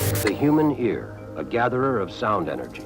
The human ear, a gatherer of sound energy.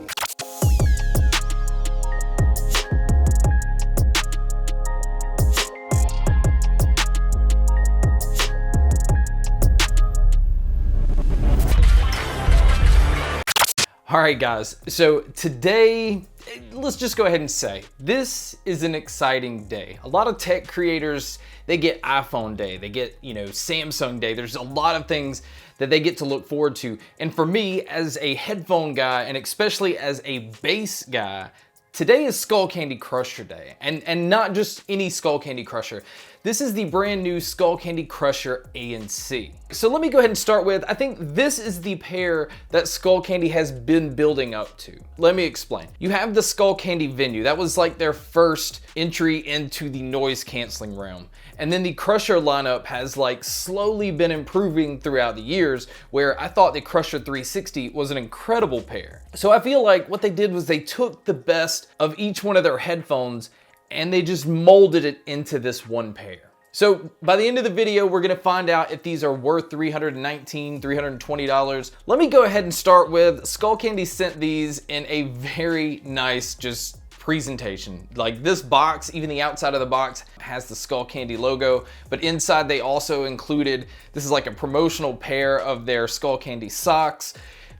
All right, guys, so today, let's just go ahead and say, this is an exciting day. A lot of tech creators, they get iPhone day, they get, Samsung day. There's a lot of things that they get to look forward to. And for me, as a headphone guy, and especially as a bass guy, today is Skullcandy Crusher Day, and not just any Skullcandy Crusher. This is the brand new Skullcandy Crusher ANC. So let me go ahead and start with, I think this is the pair that Skullcandy has been building up to. Let me explain. You have the Skullcandy Venue. That was like their first entry into the noise canceling realm. And then the Crusher lineup has like slowly been improving throughout the years, where I thought the Crusher 360 was an incredible pair. So I feel like what they did was they took the best of each one of their headphones and they just molded it into this one pair. So by the end of the video, we're gonna find out if these are worth $319, $320. Let me go ahead and start with, Skullcandy sent these in a very nice just presentation. Like this box, even the outside of the box has the Skullcandy logo, but inside they also included, this is like a promotional pair of their Skullcandy socks.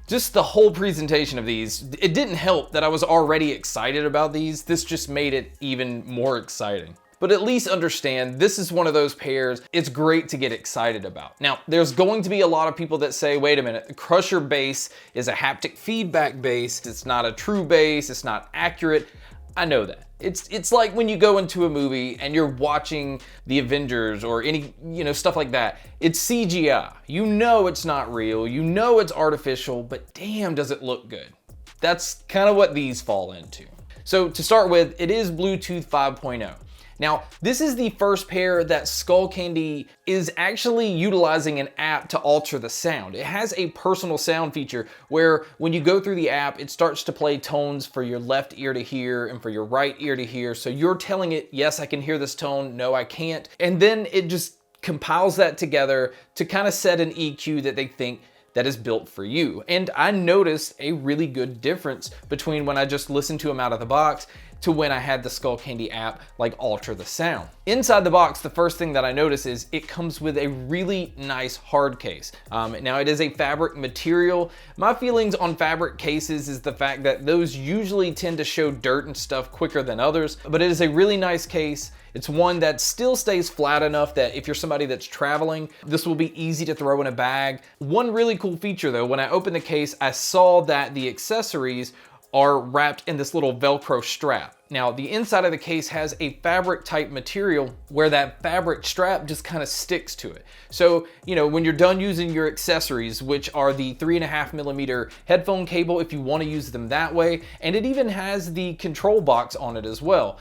Just the whole presentation of these, it didn't help that I was already excited about these. This just made it even more exciting. But at least understand, this is one of those pairs it's great to get excited about. Now, there's going to be a lot of people that say, wait a minute, the Crusher bass is a haptic feedback bass. It's not a true bass, it's not accurate. I know that. It's like when you go into a movie and you're watching the Avengers or any, stuff like that. It's CGI. You know it's not real, you know it's artificial, but damn, does it look good. That's kind of what these fall into. So to start with, it is Bluetooth 5.0. Now, this is the first pair that Skullcandy is actually utilizing an app to alter the sound. It has a personal sound feature where when you go through the app, it starts to play tones for your left ear to hear and for your right ear to hear. So you're telling it, yes, I can hear this tone, no, I can't. And then it just compiles that together to kind of set an EQ that they think that is built for you. And I noticed a really good difference between when I just listened to them out of the box to when I had the Skullcandy app like alter the sound. Inside the box, the first thing that I notice is it comes with a really nice hard case. Now it is a fabric material. My feelings on fabric cases is the fact that those usually tend to show dirt and stuff quicker than others, but it is a really nice case. It's one that still stays flat enough that if you're somebody that's traveling, this will be easy to throw in a bag. One really cool feature though, when I opened the case, I saw that the accessories are wrapped in this little Velcro strap. Now, the inside of the case has a fabric type material where that fabric strap just kind of sticks to it. So, when you're done using your accessories, which are the 3.5mm headphone cable if you want to use them that way, and it even has the control box on it as well.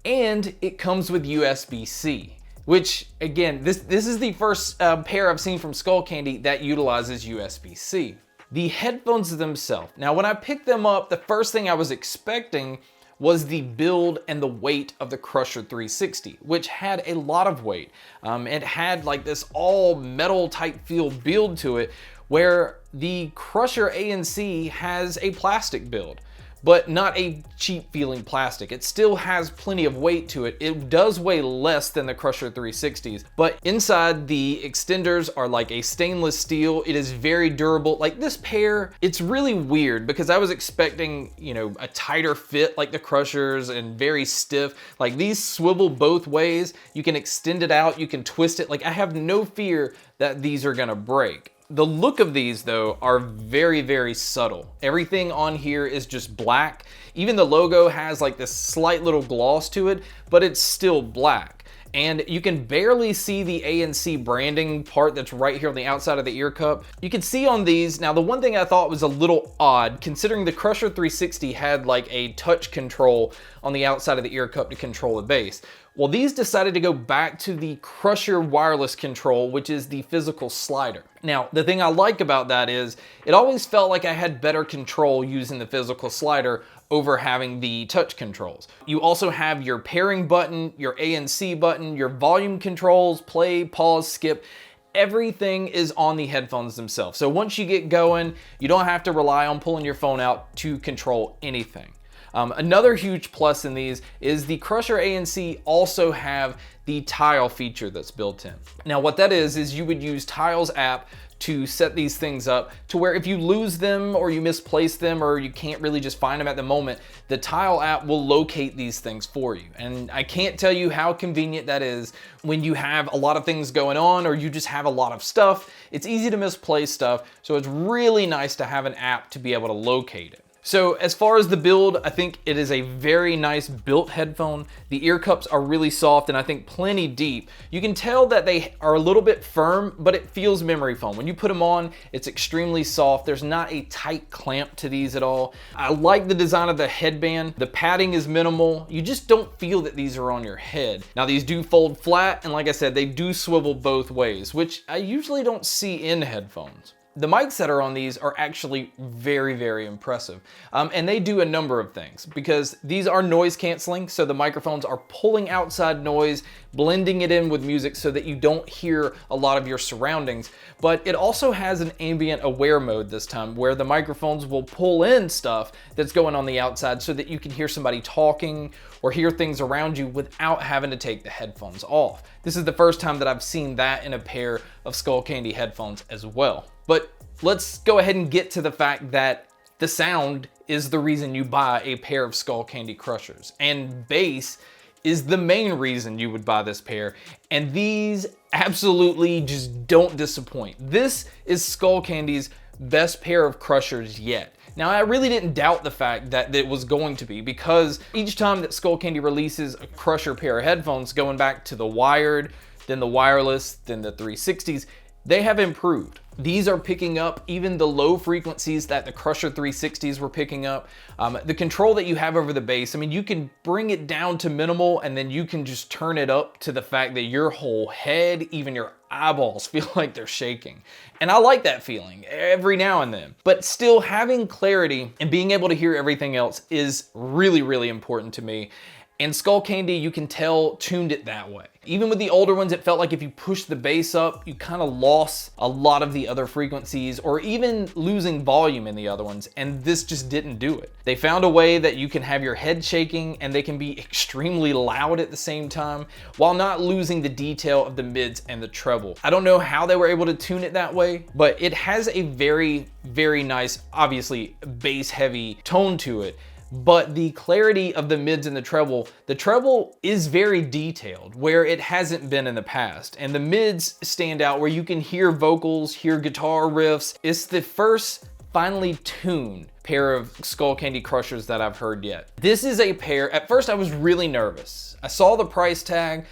And it comes with USB-C. Which, again, this is the first pair I've seen from Skullcandy that utilizes USB-C. The headphones themselves. Now, when I picked them up, the first thing I was expecting was the build and the weight of the Crusher 360, which had a lot of weight. It had like this all metal type feel build to it, where the Crusher ANC has a plastic build, but not a cheap feeling plastic. It still has plenty of weight to it. It does weigh less than the Crusher 360s, but inside the extenders are like a stainless steel. It is very durable. Like this pair, it's really weird because I was expecting, a tighter fit like the Crushers and very stiff. Like these swivel both ways. You can extend it out, you can twist it. Like I have no fear that these are gonna break. The look of these though are very, very subtle. Everything on here is just black. Even the logo has like this slight little gloss to it, but it's still black. And you can barely see the ANC branding part that's right here on the outside of the ear cup. You can see on these, now the one thing I thought was a little odd, considering the Crusher 360 had like a touch control on the outside of the ear cup to control the bass. Well, these decided to go back to the Crusher Wireless control, which is the physical slider. Now, the thing I like about that is it always felt like I had better control using the physical slider over having the touch controls. You also have your pairing button, your ANC button, your volume controls, play, pause, skip. everything is on the headphones themselves. So once you get going, you don't have to rely on pulling your phone out to control anything. Another huge plus in these is the Crusher ANC also have the tile feature that's built in. Now what that is you would use Tile's app to set these things up to where if you lose them or you misplace them or you can't really just find them at the moment, the Tile app will locate these things for you. And I can't tell you how convenient that is when you have a lot of things going on or you just have a lot of stuff. It's easy to misplace stuff, so it's really nice to have an app to be able to locate it. So as far as the build, I think it is a very nice built headphone. The ear cups are really soft and I think plenty deep. You can tell that they are a little bit firm, but it feels memory foam. When you put them on, it's extremely soft. There's not a tight clamp to these at all. I like the design of the headband. The padding is minimal. You just don't feel that these are on your head. Now these do fold flat, and like I said, they do swivel both ways, which I usually don't see in headphones. The mics that are on these are actually very, very impressive. And they do a number of things because these are noise canceling. So the microphones are pulling outside noise, blending it in with music so that you don't hear a lot of your surroundings. But it also has an ambient aware mode this time where the microphones will pull in stuff that's going on the outside so that you can hear somebody talking or hear things around you without having to take the headphones off. This is the first time that I've seen that in a pair of Skullcandy headphones as well. But let's go ahead and get to the fact that the sound is the reason you buy a pair of Skullcandy Crushers, and bass is the main reason you would buy this pair, and these absolutely just don't disappoint. This is Skullcandy's best pair of Crushers yet. Now, I really didn't doubt the fact that it was going to be, because each time that Skullcandy releases a Crusher pair of headphones, going back to the wired, then the wireless, then the 360s, they have improved. These are picking up even the low frequencies that the Crusher 360s were picking up. The control that you have over the bass, I mean, you can bring it down to minimal and then you can just turn it up to the fact that your whole head, even your eyeballs feel like they're shaking. And I like that feeling every now and then. But still, having clarity and being able to hear everything else is really, really important to me. And Skullcandy, you can tell, tuned it that way. Even with the older ones, it felt like if you push the bass up, you kind of lost a lot of the other frequencies, or even losing volume in the other ones, and this just didn't do it. They found a way that you can have your head shaking and they can be extremely loud at the same time, while not losing the detail of the mids and the treble. I don't know how they were able to tune it that way, but it has a very, very nice, obviously bass heavy tone to it. But the clarity of the mids and the treble is very detailed, where it hasn't been in the past. And the mids stand out where you can hear vocals, hear guitar riffs. It's the first finely tuned pair of Skullcandy Crushers that I've heard yet. This is a pair, at first I was really nervous. I saw the price tag,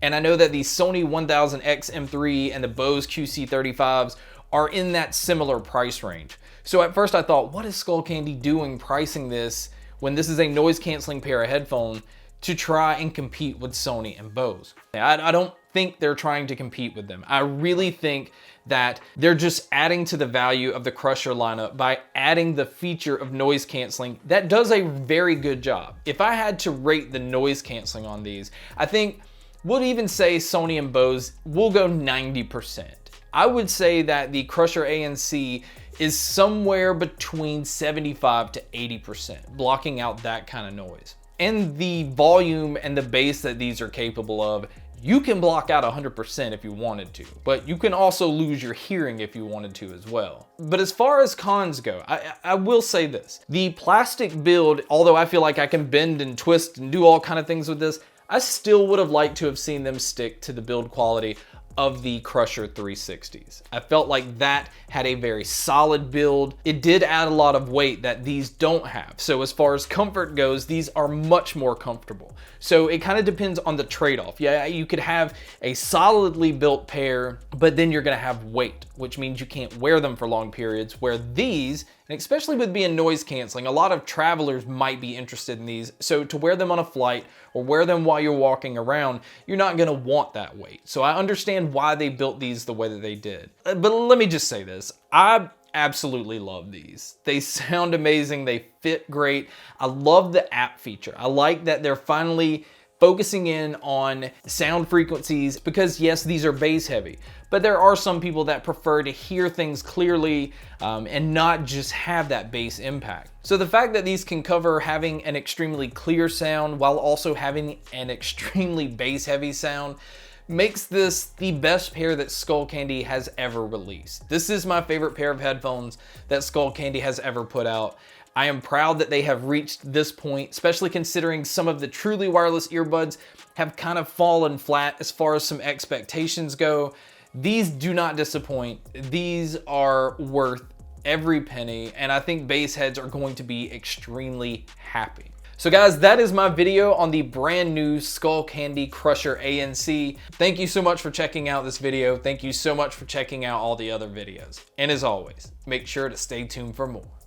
and I know that the Sony 1000X M3 and the Bose QC35s are in that similar price range. So at first I thought, what is Skullcandy doing pricing this when this is a noise canceling pair of headphones to try and compete with Sony and Bose? I don't think they're trying to compete with them. I really think that they're just adding to the value of the Crusher lineup by adding the feature of noise canceling that does a very good job. If I had to rate the noise canceling on these, I think we'll even say Sony and Bose will go 90%. I would say that the Crusher ANC is somewhere between 75 to 80%, blocking out that kind of noise. And the volume and the bass that these are capable of, you can block out 100% if you wanted to, but you can also lose your hearing if you wanted to as well. But as far as cons go, I will say this. The plastic build, although I feel like I can bend and twist and do all kind of things with this, I still would have liked to have seen them stick to the build quality of the Crusher 360s. I felt like that had a very solid build. It did add a lot of weight that these don't have. So as far as comfort goes, these are much more comfortable. So it kind of depends on the trade-off. Yeah, you could have a solidly built pair, but then you're gonna have weight, which means you can't wear them for long periods, where these, and especially with being noise canceling, a lot of travelers might be interested in these. So to wear them on a flight or wear them while you're walking around, you're not gonna want that weight. So I understand why they built these the way that they did. But let me just say this, I absolutely love these. They sound amazing, they fit great. I love the app feature. I like that they're finally focusing in on sound frequencies, because yes, these are bass heavy, but there are some people that prefer to hear things clearly and not just have that bass impact. So the fact that these can cover having an extremely clear sound while also having an extremely bass heavy sound makes this the best pair that Skullcandy has ever released. This is my favorite pair of headphones that Skullcandy has ever put out. I am proud that they have reached this point, especially considering some of the truly wireless earbuds have kind of fallen flat as far as some expectations go. These do not disappoint. These are worth every penny, and I think bass heads are going to be extremely happy. So guys, that is my video on the brand new Skullcandy Crusher ANC. Thank you so much for checking out this video. Thank you so much for checking out all the other videos. And as always, make sure to stay tuned for more.